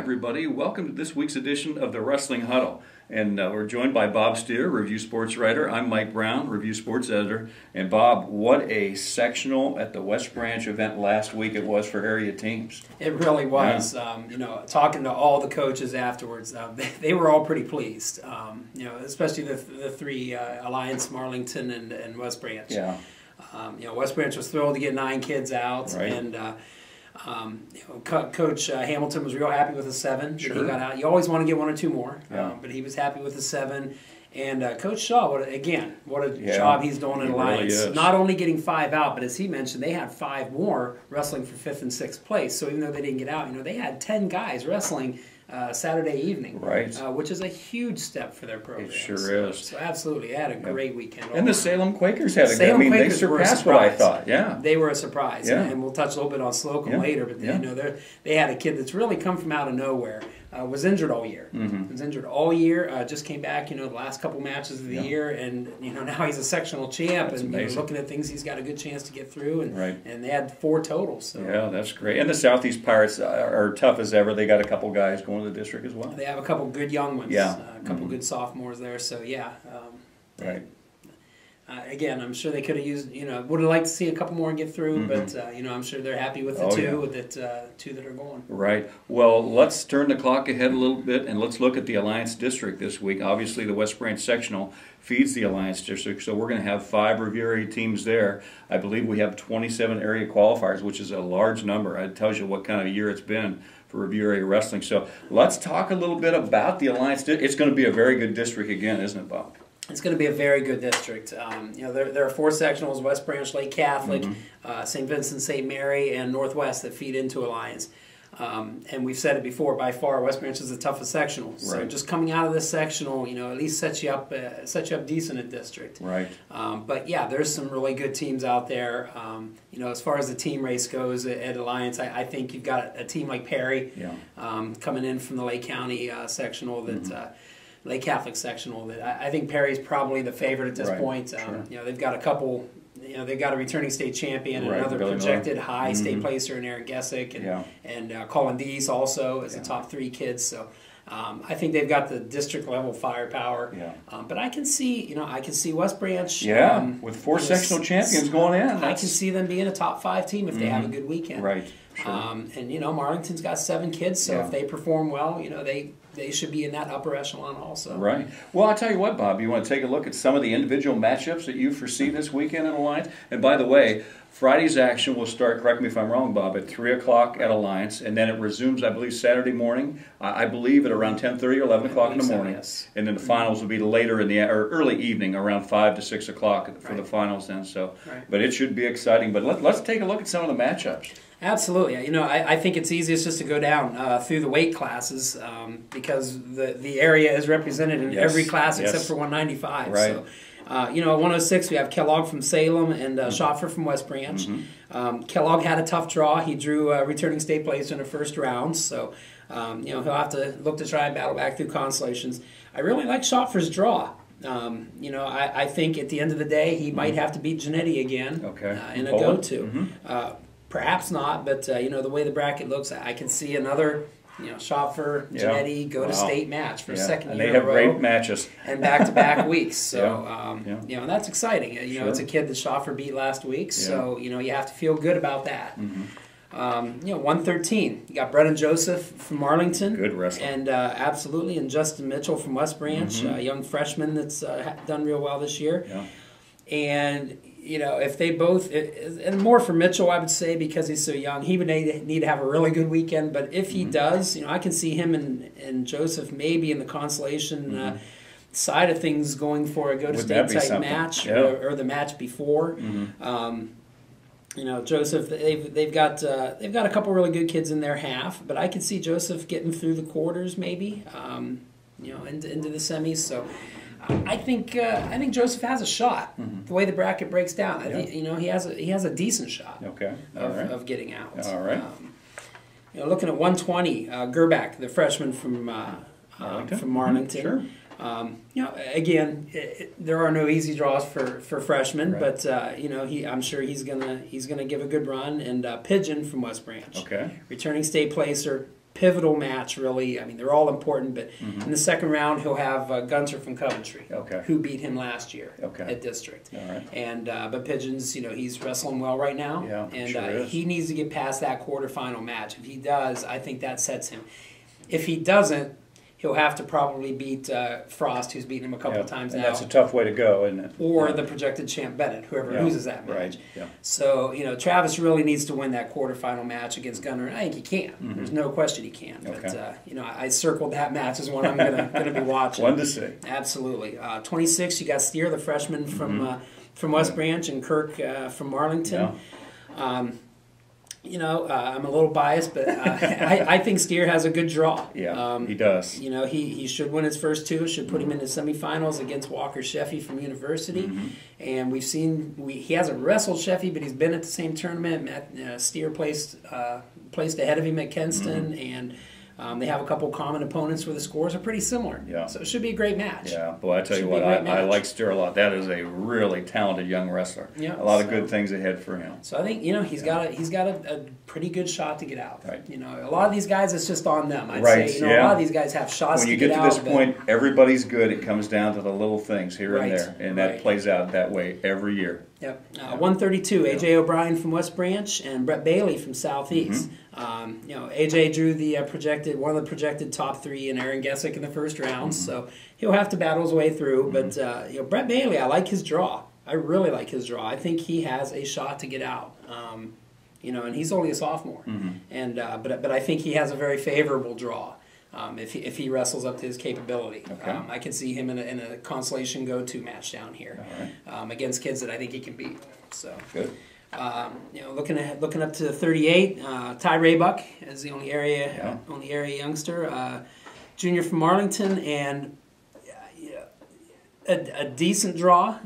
everybody. Welcome to this week's edition of the Wrestling Huddle. And we're joined by Bob Steer, Review Sports Writer. I'm Mike Brown, Review Sports Editor. And Bob, what a sectional at the West Branch event last week it was for area teams. It really was. Yeah. Talking to all the coaches afterwards, they were all pretty pleased. Especially the three, Alliance, Marlington, and West Branch. Yeah. West Branch was thrilled to get 9 kids out. Right. And Coach Hamilton was real happy with the 7 that Sure. he got out. You always want to get 1 or 2 more, Yeah. but he was happy with the 7. And Coach Shaw, what a Yeah. job he's doing in He Alliance. really is. Not only getting 5 out, but as he mentioned, they had 5 more wrestling for 5th and 6th place. So even though they didn't get out, they had 10 guys wrestling Saturday evening, Right. Which is a huge step for their program. It sure is. So absolutely, they had a great weekend. And the Salem Quakers had a good, Salem they Quakers were a surpassed what I surprise. thought. Yeah. They were a surprise, Yeah. and we'll touch a little bit on Slocum Yeah. later. But Yeah. they had a kid that's really come from out of nowhere. Was injured all year. Mm-hmm. Was injured all year. Just came back, the last couple matches of the Yeah. year, and now he's a sectional champ. That's and amazing. looking at things, he's got a good chance to get through. And Right. and they had 4 totals. So Yeah, that's great. And the Southeast Pirates are tough as ever. They got a couple guys going to the district as well. they have a couple good young ones. Yeah. A couple good sophomores there. So yeah. Right. Again, I'm sure they could have used, would have liked to see a couple more get through, but, I'm sure they're happy with the Oh, 2, yeah. with it, 2 that are going. Right. Well, let's turn the clock ahead a little bit and let's look at the Alliance District this week. Obviously, the West Branch Sectional feeds the Alliance District, so we're going to have 5 review area teams there. I believe we have 27 area qualifiers, which is a large number. It tells you what kind of year it's been for review area wrestling. So let's talk a little bit about the Alliance District. It's going to be a very good district again, isn't it, Bob? It's going to be a very good district. There are 4 sectionals: West Branch, Lake Catholic, St. Vincent, St. Mary, and Northwest that feed into Alliance. And we've said it before, by far, West Branch is the toughest sectional. So Right. just coming out of this sectional, at least sets you up decent at district. Right. But yeah, there's some really good teams out there. As far as the team race goes at Alliance, I think you've got a team like Perry coming in from the Lake County sectional that. Lake Catholic sectional that I think Perry's probably the favorite at this Right. point. Sure. They've got a couple. They've got a returning state champion and Right, another Billy projected Miller. high state placer in Eric Gessick and Colin Deese also as the top 3 kids. So I think they've got the district level firepower. Yeah. But I can see West Branch. Yeah, with 4 sectional champions going in. I can see them being a top 5 team if they have a good weekend. Right. Sure. And Marlington's got 7 kids, so if they perform well, they should be in that upper echelon also. Right. Well, I'll tell you what, Bob, you want to take a look at some of the individual matchups that you foresee this weekend in Alliance? And by the way, Friday's action will start, correct me if I'm wrong, Bob, at 3 o'clock at Alliance, and then it resumes, I believe, Saturday morning, I believe at around 10:30 or 11 o'clock in the morning. Yes. And then the finals will be later in or early evening, around 5 to 6 o'clock for the finals then. So, but it should be exciting. But let's take a look at some of the matchups. Absolutely. I think it's easiest just to go down through the weight classes because the area is represented in every class except for 195. Right. So, at 106 we have Kellogg from Salem and Schoffer from West Branch. Kellogg had a tough draw. He drew a returning state place in the first round. So, he'll have to look to try and battle back through consolations. I really like Schoffer's draw. I think at the end of the day he might have to beat Giannetti again in a go-to. Perhaps not, but the way the bracket looks, I can see another, Schoffer, Giannetti go to state match for a second and year they have in a row, great matches and back-to-back weeks. So, and that's exciting. Sure. It's a kid that Schoffer beat last week, so you have to feel good about that. 113. You got Brennan Joseph from Marlington. Good wrestler. And absolutely, and Justin Mitchell from West Branch, a young freshman that's done real well this year. Yeah. And if they both, and more for Mitchell, I would say, because he's so young, he would need to have a really good weekend. But if he does, I can see him and Joseph maybe in the consolation side of things going for a go-to-state type match or the match before. Joseph, they've got a couple really good kids in their half, but I could see Joseph getting through the quarters maybe, into the semis. So. I think Joseph has a shot. The way the bracket breaks down, I think he has a decent shot. Of getting out. All right. Looking at 120, Gerbach, the freshman from Marlington. Sure. Again, there are no easy draws for freshmen, but I'm sure he's gonna give a good run. And Pigeon from West Branch, Okay. returning state placer. pivotal match, really. I mean, they're all important, but in the second round, he'll have Gunter from Coventry, who beat him last year at District. All right. And but Pigeons, he's wrestling well right now, and he needs to get past that quarterfinal match. If he does, I think that sets him. If he doesn't, he'll have to probably beat Frost, who's beaten him a couple of times now. That's a tough way to go, isn't it? Or the projected champ Bennett, whoever loses that match. Right. Yeah. So, Travis really needs to win that quarterfinal match against Gunner, and I think he can. There's no question he can. But, I circled that match as one I'm going to be watching. One to see. Absolutely. 26, you got Steer, the freshman from West Branch, and Kirk from Marlington. Yeah. I'm a little biased, but I think Steer has a good draw. Yeah, he does. He should win his first two. Should put him in the semifinals against Walker Sheffy from University. And we've seen he hasn't wrestled Sheffy, but he's been at the same tournament. Steer placed ahead of him at Kenston, and they have a couple common opponents where the scores are pretty similar. Yeah. So it should be a great match. Yeah, boy, I tell you what, I like Steer a lot. That is a really talented young wrestler. Yeah, a lot of good things ahead for him. So I think he's got a pretty good shot to get out. Right. A lot of these guys, it's just on them. I'd say a lot of these guys have shots to get out. When you get to this point, everybody's good. It comes down to the little things here and there, and that plays out that way every year. Yep. 132, A.J. O'Brien from West Branch and Brett Bailey from Southeast. A.J. drew one of the projected top three in Aaron Gessick in the first round, so he'll have to battle his way through. But Brett Bailey, I like his draw. I really like his draw. I think he has a shot to get out. And he's only a sophomore, and but I think he has a very favorable draw. If he wrestles up to his capability. I could see him in a consolation go-to match down here against kids that I think he can beat. So good. Looking up to 38, Ty Raybuck is the only area youngster, junior from Marlington, and a decent draw.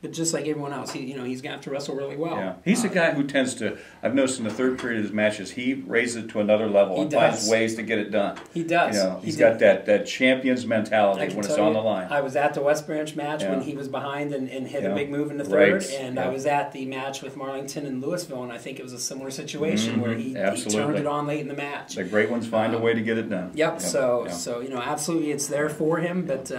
But just like everyone else, he's going to have to wrestle really well. Yeah. He's a guy who tends to, I've noticed in the third period of his matches, he raises it to another level and finds ways to get it done. He does. He's got that champion's mentality when it's on the line. I was at the West Branch match when he was behind and hit a big move in the third, and I was at the match with Marlington and Louisville, and I think it was a similar situation where he turned it on late in the match. The great ones find a way to get it done. Yep. So absolutely it's there for him, but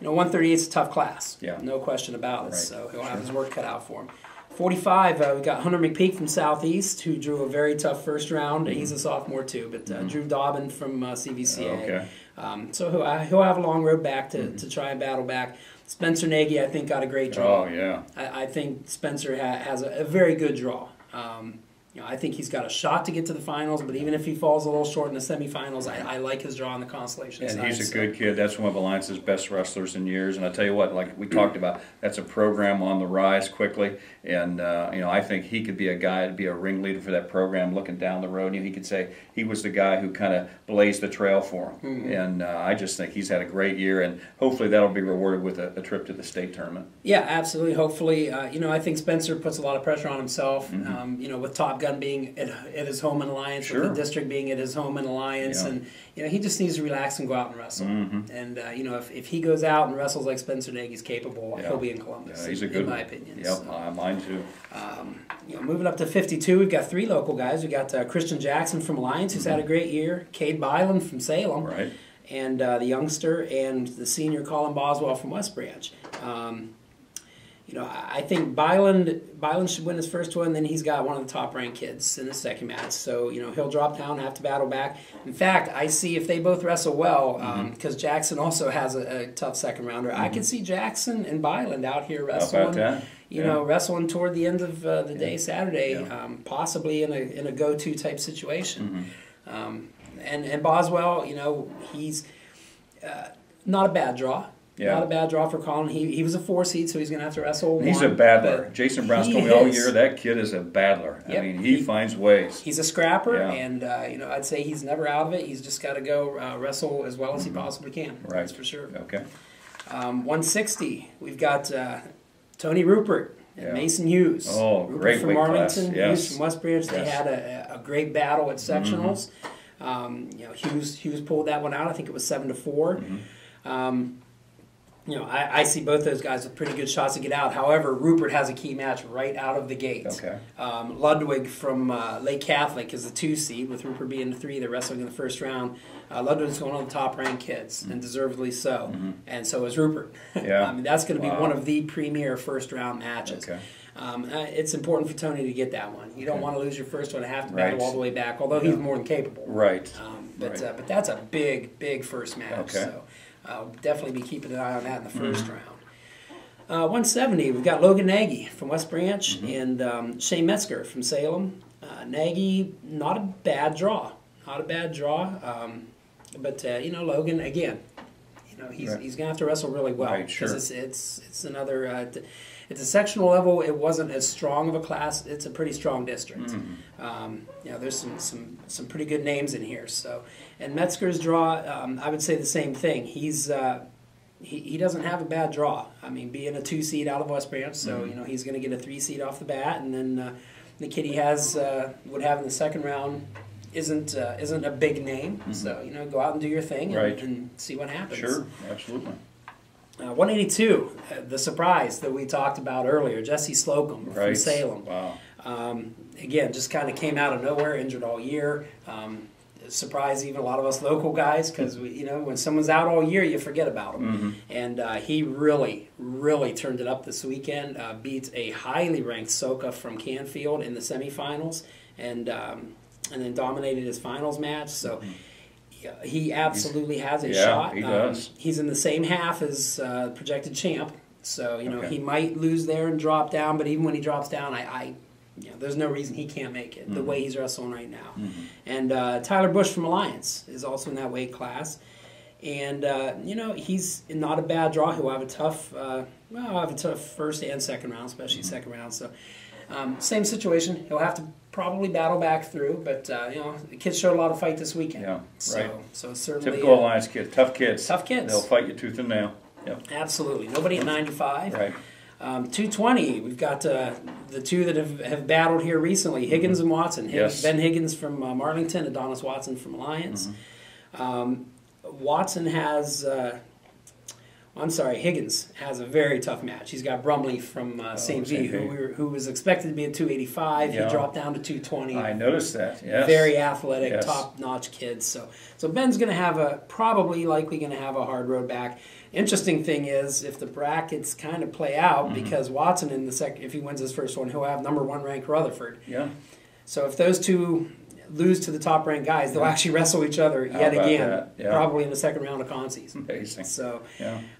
138 is a tough class. Yeah. No question about it. So he'll have his work cut out for him. 45, we got Hunter McPeak from Southeast, who drew a very tough first round. He's a sophomore too, but Drew Dobbin from CVCA. So he'll have a long road back to try and battle back. Spencer Nagy, I think, got a great draw. Oh, yeah. I think Spencer has a very good draw. I think he's got a shot to get to the finals, but even if he falls a little short in the semifinals, I like his draw in the consolation side. And he's a good kid. That's one of Alliance's best wrestlers in years. And I tell you what, like we talked about, that's a program on the rise quickly. And I think he could be a guy to be a ringleader for that program. Looking down the road, he could say he was the guy who kind of blazed the trail for him. And I just think he's had a great year, and hopefully that'll be rewarded with a trip to the state tournament. Yeah, absolutely. Hopefully, I think Spencer puts a lot of pressure on himself. With Top Gun being at his home in Alliance, with the district being at his home in Alliance, and he just needs to relax and go out and wrestle. And if he goes out and wrestles like Spencer Nagy's capable, he'll be in Columbus. Yeah, he's a good in my opinion. Yep, so, mine too. Moving up to 52, we've got three local guys. We got Christian Jackson from Alliance, who's had a great year. Cade Byland from Salem, and the youngster, and the senior Colin Boswell from West Branch. I think Byland should win his first one, then he's got one of the top-ranked kids in the second match. So, he'll drop down, have to battle back. In fact, I see if they both wrestle well, because Jackson also has a tough second-rounder, I can see Jackson and Byland out here wrestling. Wrestling toward the end of the day Saturday, possibly in a go-to type situation. And Boswell, he's not a bad draw. Yeah. Not a bad draw for Colin. He was a 4 seed, so he's going to have to wrestle. He's a battler. Jason Brown's told me all year that kid is a battler. Yep. I mean, he finds ways. He's a scrapper, and I'd say he's never out of it. He's just got to go wrestle as well as he possibly can. Right. That's for sure. Okay. 160. We've got Tony Rupert and Mason Hughes. Oh, Rupert great from weight Marlington, class. Yes. Hughes from West Branch. They had a great battle at sectionals. Hughes pulled that one out. I think it was 7-4. I see both those guys with pretty good shots to get out. However, Rupert has a key match right out of the gate. Okay. Ludwig from Lake Catholic is the 2 seed, with Rupert being the 3. They're wrestling in the first round. Ludwig's one of the top-ranked kids, and deservedly so. And so is Rupert. Yeah. I mean, that's going to be one of the premier first-round matches. Okay. It's important for Tony to get that one. You don't want to lose your first one and have to battle all the way back, although he's more than capable. Right. But that's a big, big first match. Okay. So I'll definitely be keeping an eye on that in the first round. 170, we've got Logan Nagy from West Branch and Shane Metzger from Salem. Nagy, not a bad draw. Not a bad draw. But Logan, again, he's going to have to wrestle really well. Right, sure. Because it's another... At the sectional level, it wasn't as strong of a class. It's a pretty strong district. There's some pretty good names in here. So, and Metzger's draw, I would say the same thing. He doesn't have a bad draw. I mean, being a 2 seed out of West Branch, so he's going to get a 3 seed off the bat, and then the kid he would have in the second round isn't a big name. So go out and do your thing and see what happens. Sure, absolutely. 182, the surprise that we talked about earlier, Jesse Slocum from Salem. Wow. Again, just kind of came out of nowhere, injured all year. Surprised even a lot of us local guys, because when someone's out all year, you forget about them. And he really, really turned it up this weekend. Beat a highly ranked Soka from Canfield in the semifinals, and then dominated his finals match. So. He absolutely has a shot. He does. He's in the same half as projected champ, so he might lose there and drop down. But even when he drops down, there's no reason he can't make it the way he's wrestling right now. And Tyler Bush from Alliance is also in that weight class, and he's not a bad draw. He'll have a tough, first and second round, especially second round. So same situation. He'll have to probably battle back through, but the kids showed a lot of fight this weekend. Yeah, right. So it's certainly typical Alliance kids, tough kids. Tough kids. They'll fight you tooth and nail. Yep. Absolutely. Nobody at 95. Right. 220. We've got the two that have battled here recently: Higgins and Watson. Ben Higgins from Marlington, Adonis Watson from Alliance. Watson has. Higgins has a very tough match. He's got Brumley from St. V, who was expected to be at 285. He dropped down to 220. I noticed that, yes. Very athletic, top-notch kid. So Ben's going to have likely going to have a hard road back. Interesting thing is, if the brackets kind of play out, because Watson in the if he wins his first one, he'll have number 1 ranked Rutherford. Yeah. So if those two lose to the top-ranked guys, they'll actually wrestle each other yet again, probably in the second round of consies. Amazing. So,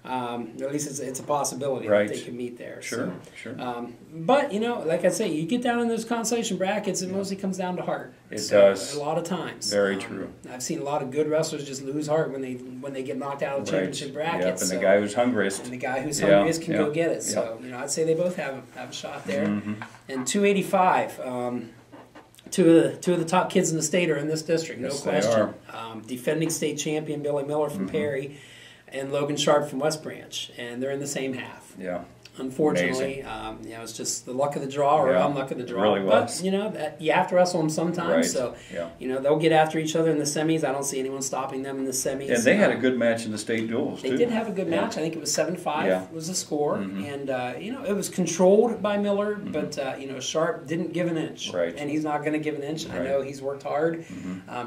at least it's a possibility that they can meet there. Sure. But like I say, you get down in those consolation brackets, it mostly comes down to heart. It does a lot of times. Very true. I've seen a lot of good wrestlers just lose heart when they get knocked out of the championship brackets. And the guy who's hungriest. And the guy who's hungriest can go get it. So I'd say they both have a shot there. And 285. Two of the top kids in the state are in this district, no question. Defending state champion Billy Miller from Perry and Logan Sharp from West Branch, and they're in the same half. Yeah. Unfortunately, it's just the luck of the draw or unluck of the draw. It really was. But that you have to wrestle them sometimes. So they'll get after each other in the semis. I don't see anyone stopping them in the semis. And they had a good match in the state duels. They did have a good match. I think it was 7-5 was the score, and it was controlled by Miller, but Sharp didn't give an inch, and he's not going to give an inch. I know he's worked hard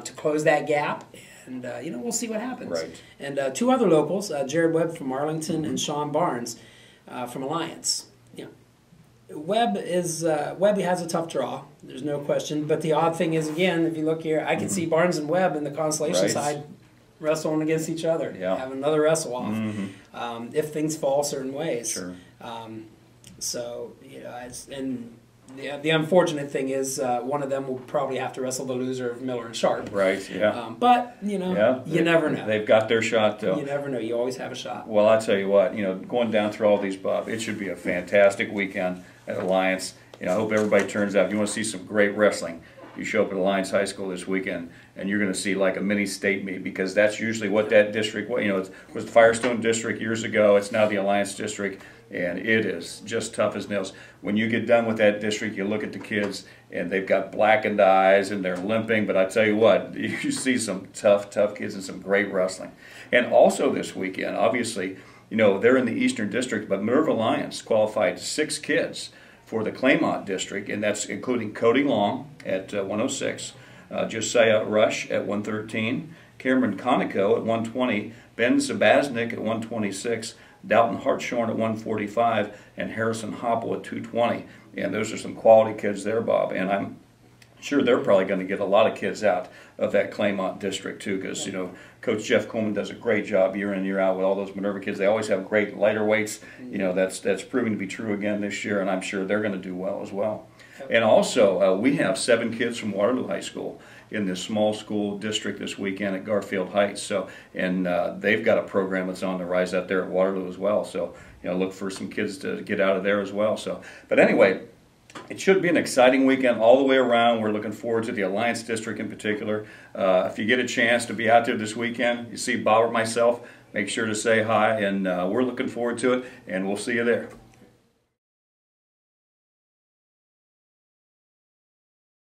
to close that gap. And, we'll see what happens. Right. And 2 other locals, Jared Webb from Arlington and Sean Barnes from Alliance. Webb has a tough draw. There's no question. But the odd thing is, again, if you look here, I can see Barnes and Webb in the consolation side wrestling against each other. Have another wrestle off if things fall certain ways. Sure. The unfortunate thing is one of them will probably have to wrestle the loser of Miller and Sharp. Right, yeah. But, you never know. They've got their shot, though. You never know. You always have a shot. Well, I'll tell you what, going down through all these, Bob, it should be a fantastic weekend at Alliance. I hope everybody turns out. If you want to see some great wrestling, you show up at Alliance High School this weekend, and you're going to see like a mini state meet, because that's usually what that district, it was the Firestone District years ago. It's now the Alliance District. And it is just tough as nails. When you get done with that district, you look at the kids, and they've got blackened eyes, and they're limping. But I tell you what, you see some tough kids and some great wrestling. And also this weekend, obviously, they're in the Eastern District, but Minerva Lions qualified 6 kids for the Claymont District, and that's including Cody Long at 106, Josiah Rush at 113, Cameron Conoco at 120, Ben Zabaznik at 126, Dalton Hartshorn at 145, and Harrison Hopple at 220. And those are some quality kids there, Bob. And I'm sure they're probably going to get a lot of kids out of that Claymont district too, because Coach Jeff Coleman does a great job year in year out with all those Minerva kids. They always have great lighter weights. That's proving to be true again this year, and I'm sure they're going to do well as well. And also, we have 7 kids from Waterloo High School in this small school district this weekend at Garfield Heights. So, and they've got a program that's on the rise out there at Waterloo as well. So, look for some kids to get out of there as well. So, but anyway, it should be an exciting weekend all the way around. We're looking forward to the Alliance District in particular. If you get a chance to be out there this weekend, you see Bob or myself, make sure to say hi, and we're looking forward to it, and we'll see you there.